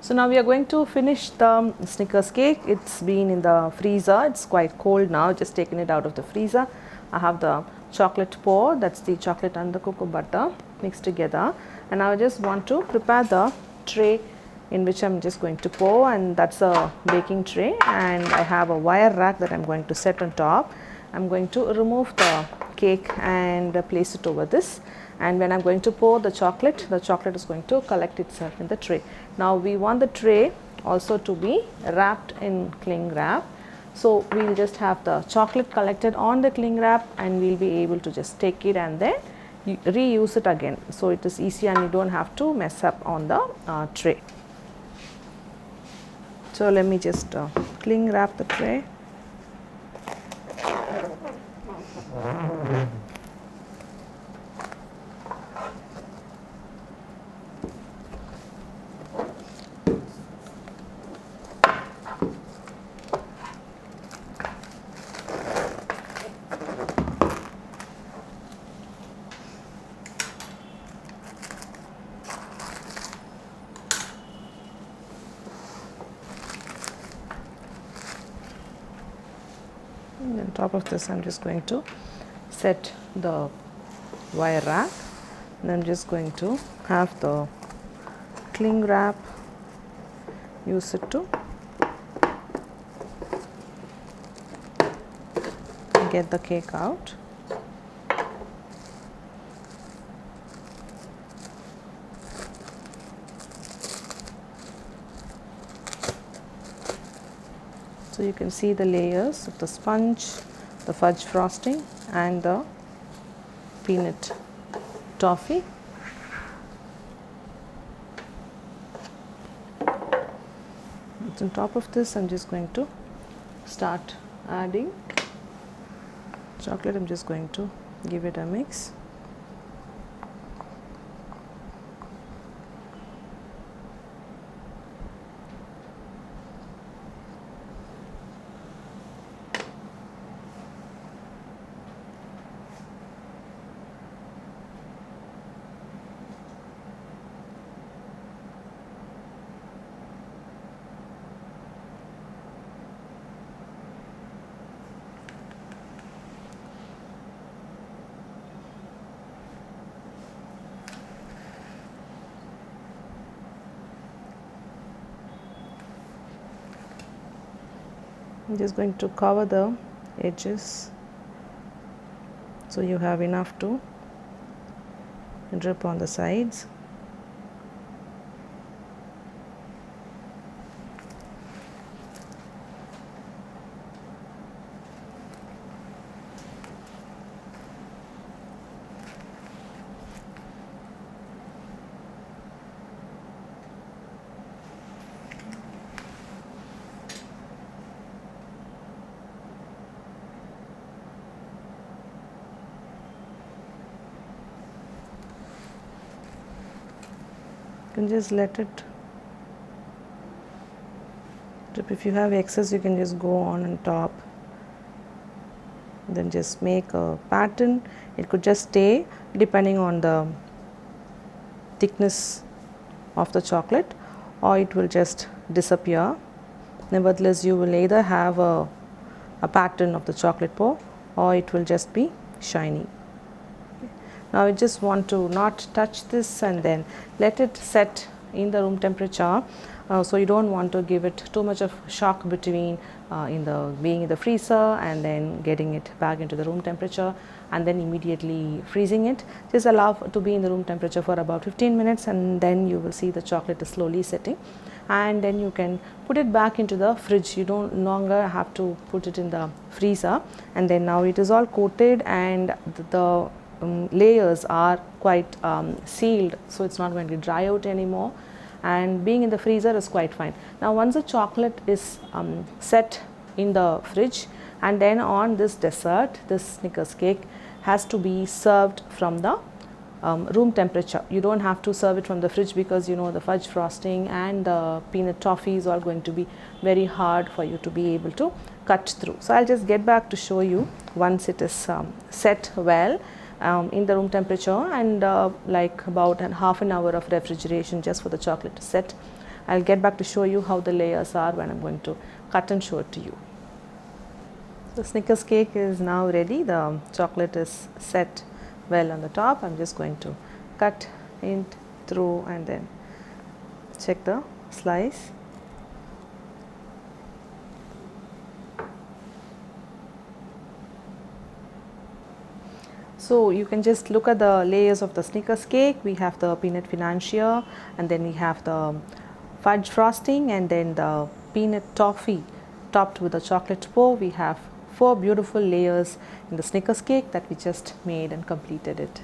So now we are going to finish the Snickers cake. It's been in the freezer. It's quite cold now. Just taken it out of the freezer. I have the chocolate pour. That's the chocolate and the cocoa butter mixed together. And I just want to prepare the tray in which I'm just going to pour, and that's a baking tray. And I have a wire rack that I'm going to set on top. I'm going to remove the cake and place it over this, and when I'm going to pour the chocolate is going to collect itself in the tray. Now we want the tray also to be wrapped in cling wrap, so we'll just have the chocolate collected on the cling wrap, and we'll be able to just take it and then reuse it again, so it is easy and you don't have to mess up on the tray. So let me just cling wrap the tray. And on top of this, I'm just going to set the wire rack, and I'm just going to have the cling wrap, use it to get the cake out. So you can see the layers of the sponge, the fudge frosting and the peanut toffee. And on top of this, I'm just going to start adding chocolate. I'm just going to give it a mix. I'm just going to cover the edges so you have enough to drip on the sides. You can just let it drip. If you have excess, you can just go on top, then just make a pattern. It could just stay depending on the thickness of the chocolate, or it will just disappear. Nevertheless, you will either have a pattern of the chocolate pour, or it will just be shiny. Now I just want to not touch this and then let it set in the room temperature. So you don't want to give it too much of shock between being in the freezer and then getting it back into the room temperature and then immediately freezing it. Just allow to be in the room temperature for about 15 minutes, and then you will see the chocolate is slowly setting, and then you can put it back into the fridge. You don't longer have to put it in the freezer. And then now it is all coated, and the layers are quite sealed, so it's not going to dry out anymore, and being in the freezer is quite fine. Now once the chocolate is set in the fridge, and then on this dessert, this Snickers cake has to be served from the room temperature. You don't have to serve it from the fridge, because you know the fudge frosting and the peanut toffee is all going to be very hard for you to be able to cut through. So I'll just get back to show you once it is set well in the room temperature, and like about half an hour of refrigeration just for the chocolate to set. I'll get back to show you how the layers are when I'm going to cut and show it to you. The Snickers cake is now ready. The chocolate is set well on the top. I'm just going to cut in through and then check the slice. So you can just look at the layers of the Snickers cake. We have the peanut financier, and then we have the fudge frosting, and then the peanut toffee topped with a chocolate pour. We have 4 beautiful layers in the Snickers cake that we just made and completed it.